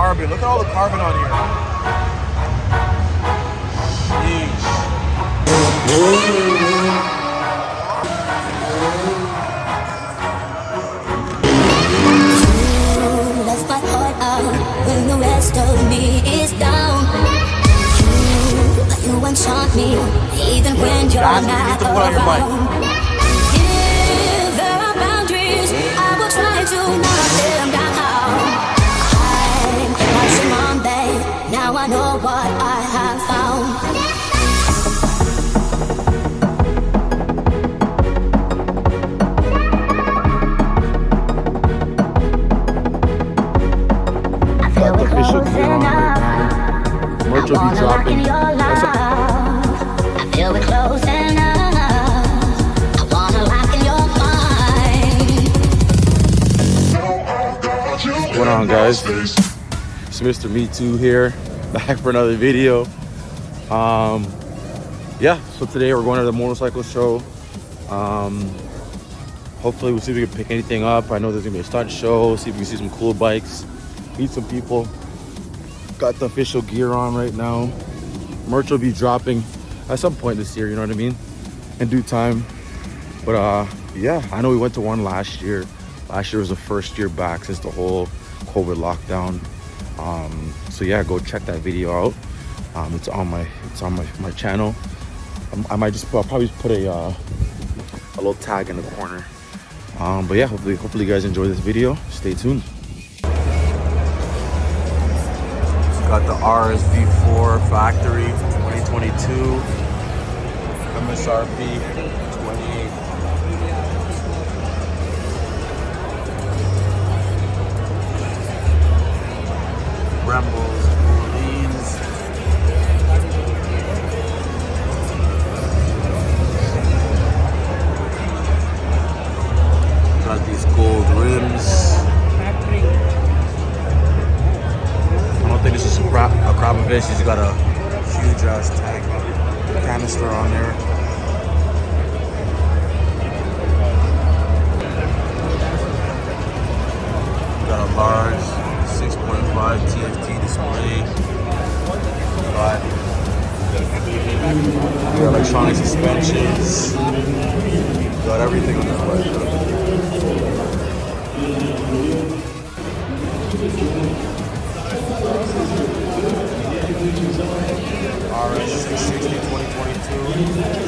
carbon. Look at all the carbon on here. Jeez. Left my heart out when the rest of me is down. You enchant me even when you're not around. If there are boundaries, I will try to knock them down. I'm watching on babe, now I know what I have found. Got the official gear on right now. Merch will be dropping. I feel we're close enough. I wanna lock in your mind. What's going on, guys? It's Mr. Me Too here, back for another video. Yeah, so today we're going to the motorcycle show. Hopefully we'll see if we can pick anything up. I know there's gonna be a stunt show, see if we can see some cool bikes, meet some people. Got the official gear on right now. Merch will be dropping at some point this year, you know what I mean, in due time. But yeah, I know we went to one last year. Last year was the first year back since the whole COVID lockdown. So yeah, go check that video out. It's on my channel. I'll probably put a little tag in the corner. But yeah, hopefully you guys enjoy this video. Stay tuned. Got the RS V4 factory 2022 MSRP 28. Brembos, Orleans. Got these gold rims. I don't think this is a Krabovich. He's got a huge ass tank canister on there. Got a large 6.5 TFT display. Got electronic suspensions. Got everything on this bike. RS 660 2022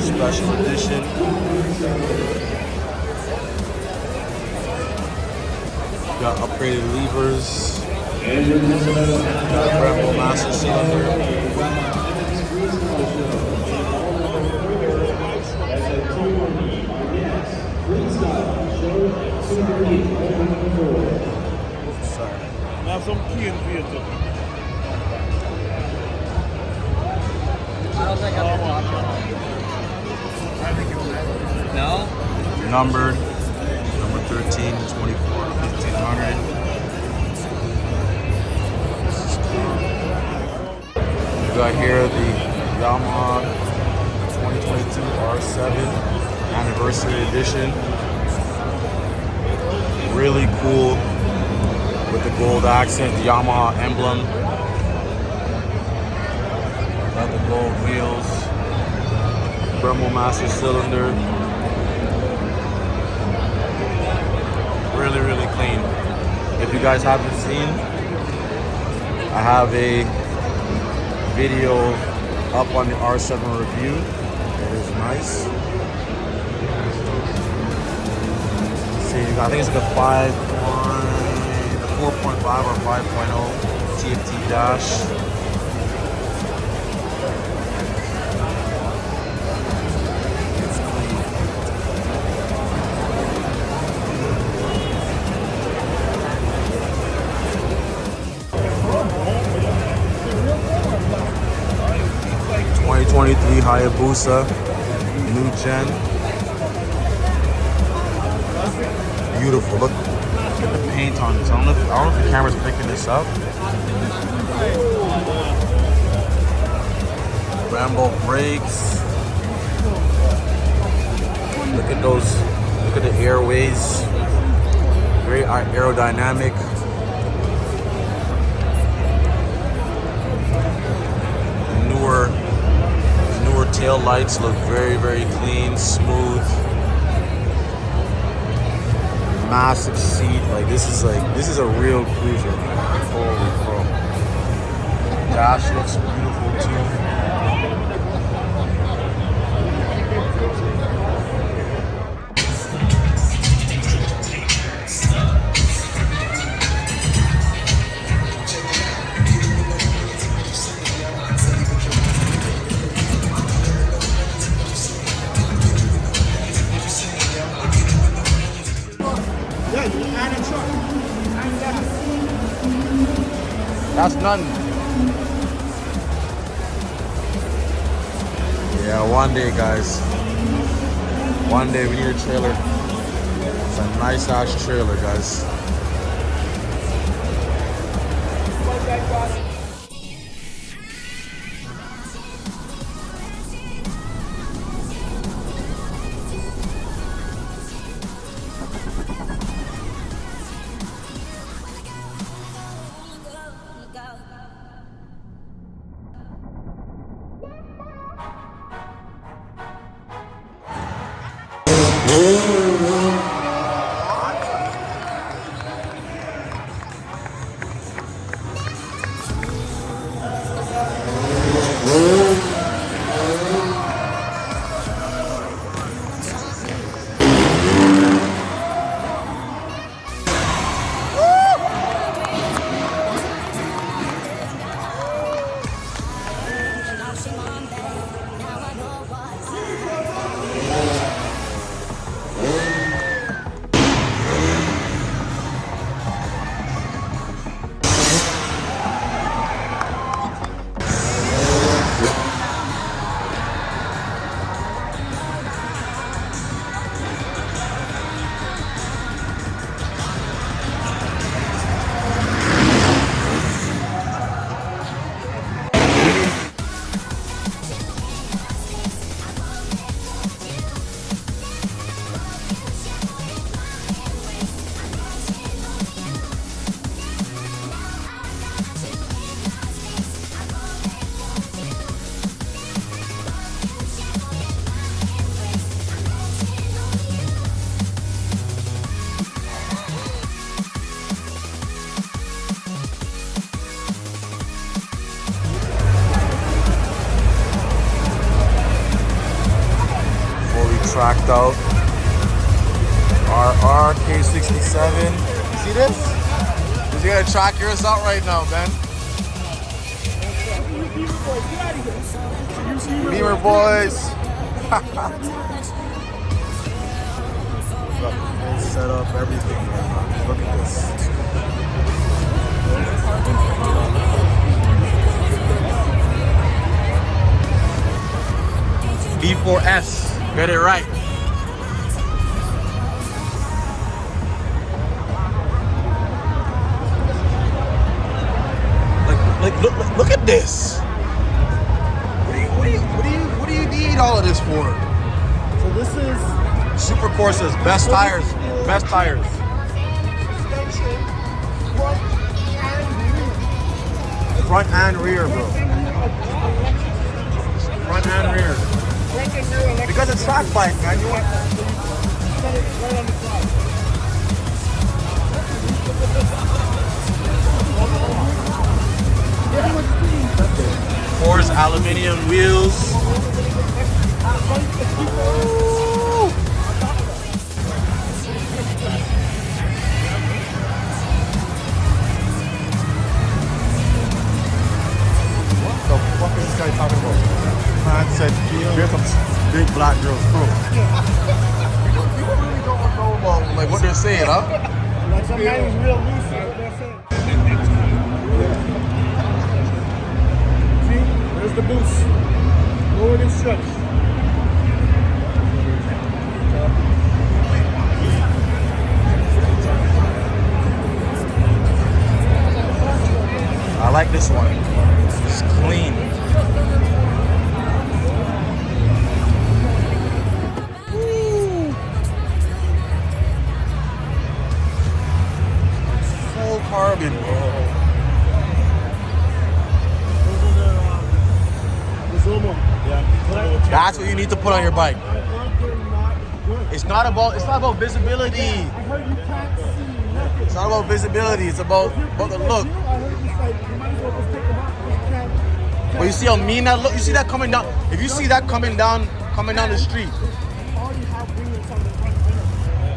special edition. Got upgraded levers. Got a Brembo master cylinder. Sorry. Now some key in vehicle. No? Numbered. Number 13, 24, 1500. We got here the Yamaha 2022 R7 Anniversary Edition. Really cool with the gold accent, the Yamaha emblem. Got the gold wheels, Brembo master cylinder. Really, really clean. If you guys haven't seen, I have a video up on the R7 review. It is nice. See, I think it's like a 4.5 or 5.0 TFT dash. It's clean. '23 Huyabusa, new gen. Beautiful. Look at the paint on this. I don't know if the camera's picking this up. Rambo brakes. Look at those. Look at the airways. Very aerodynamic. lights look very, very clean, smooth. Massive seat. Like this is a real cruiser. Holy crow. Dash looks beautiful too. That's none. Yeah, one day, guys. One day we need a trailer. It's a nice ass trailer, guys. Tracked out. RR K67. See this? You gotta track yours out right now, Ben. Beamer boys. Set up everything. Look at this. V4S. Get it right. Look at this. What do you need all of this for? So this is Super Courses, best tires, best tires. Front and rear, bro. Front and rear. Because it's track bike, man. You want right on the side. Force aluminium wheels. What the fuck is this guy talking about? Man said, here's some big black girls crew. People really don't know about like what they're saying, huh? Like some guy who's real loose, that's what they're saying. See, there's the boost. Lower than stretch. I like this one. It's clean. Full carbon, bro. That's what you need to put on your bike. I heard they're not good. It's not about visibility. I heard you can't see nothing. It's not about visibility. It's about the look. I heard it's like, you might as well just take them out because you can't. But you see how mean that look? You see that coming down? If you see that coming down the street. You already have wheels on the front end. Right?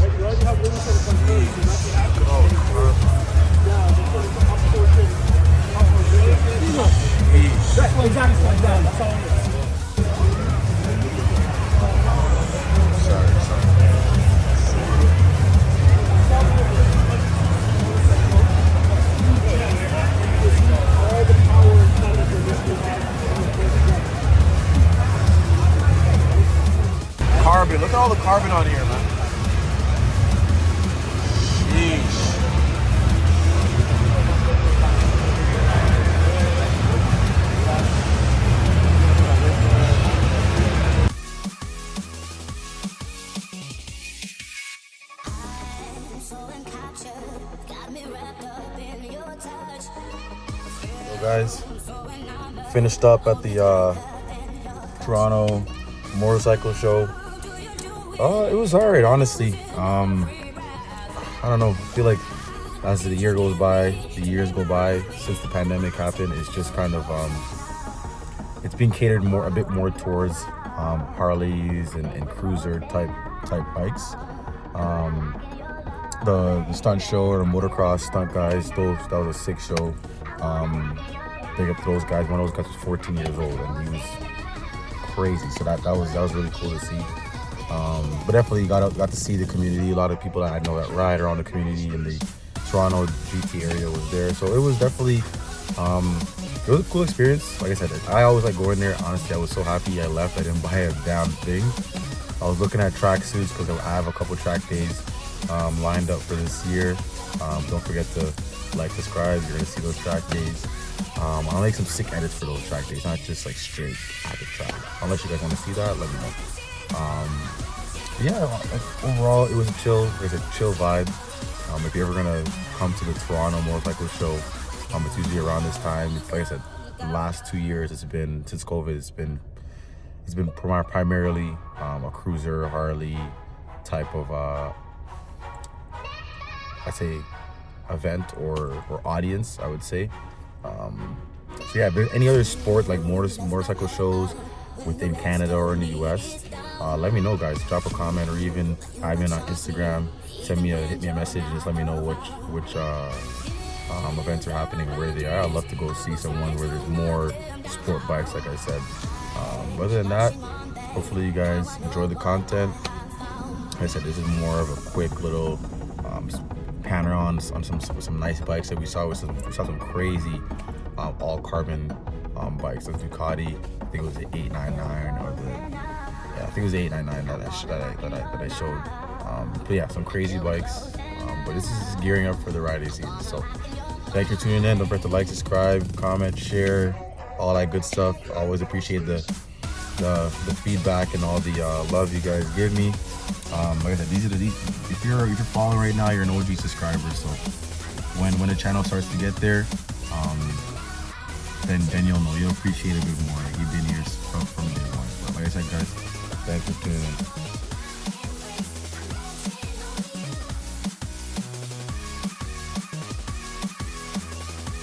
You already have wheels on the front end. So that's what happens. Yeah, they put it up towards it. That's what exactly like that. That's all it is. Sorry. All the power and thunder for this to have. Carbon. Look at all the carbon on here, man. Sheesh. So guys, finished up at the Toronto motorcycle show. It was alright, honestly. I don't know. I feel like as the years go by, since the pandemic happened, it's just kind of it's being catered a bit more towards Harleys and cruiser type bikes. The stunt show or the motocross stunt guys, that was a sick show. Big up to those guys. One of those guys was 14 years old and he was crazy. So that was really cool to see. But definitely got to see the community. A lot of people that I know that ride around the community in the Toronto GT area was there. So it was definitely it was a cool experience. Like I said, I always like going there. Honestly, I was so happy I left. I didn't buy a damn thing. I was looking at track suits because I have a couple track days lined up for this year. Don't forget to like, subscribe. You're gonna see those track days. I'll make some sick edits for those track days, not just like straight at the track. Unless you guys want to see that, let me know. Yeah, overall it was a chill vibe. If you're ever gonna come to the Toronto motorcycle show, it's usually around this time. Like I said, the last 2 years it's been, since COVID, it's been primarily a cruiser, Harley type of I'd say event or audience, I would say. So yeah, if there's any other sport like motorcycle shows within Canada or in the US, let me know, guys. Drop a comment or even add me on Instagram. Hit me a message. Just let me know which events are happening, where they are. I'd love to go see someone where there's more sport bikes, like I said. Other than that, hopefully you guys enjoy the content. Like I said, this is more of a quick little panel on some nice bikes that we saw. We saw some crazy all carbon bikes. The Ducati, I think it was the 899 or I think it was the 899 that I showed. But yeah, some crazy bikes. But this is gearing up for the riding season. So thank you for tuning in. Don't forget to like, subscribe, comment, share, all that good stuff. Always appreciate the feedback and all the love you guys give me. Like I said, if you're following right now, you're an OG subscriber. So when the channel starts to get there, then you'll appreciate it a bit more. You've been here from day one. But like I said, guys, thanks for tuning in.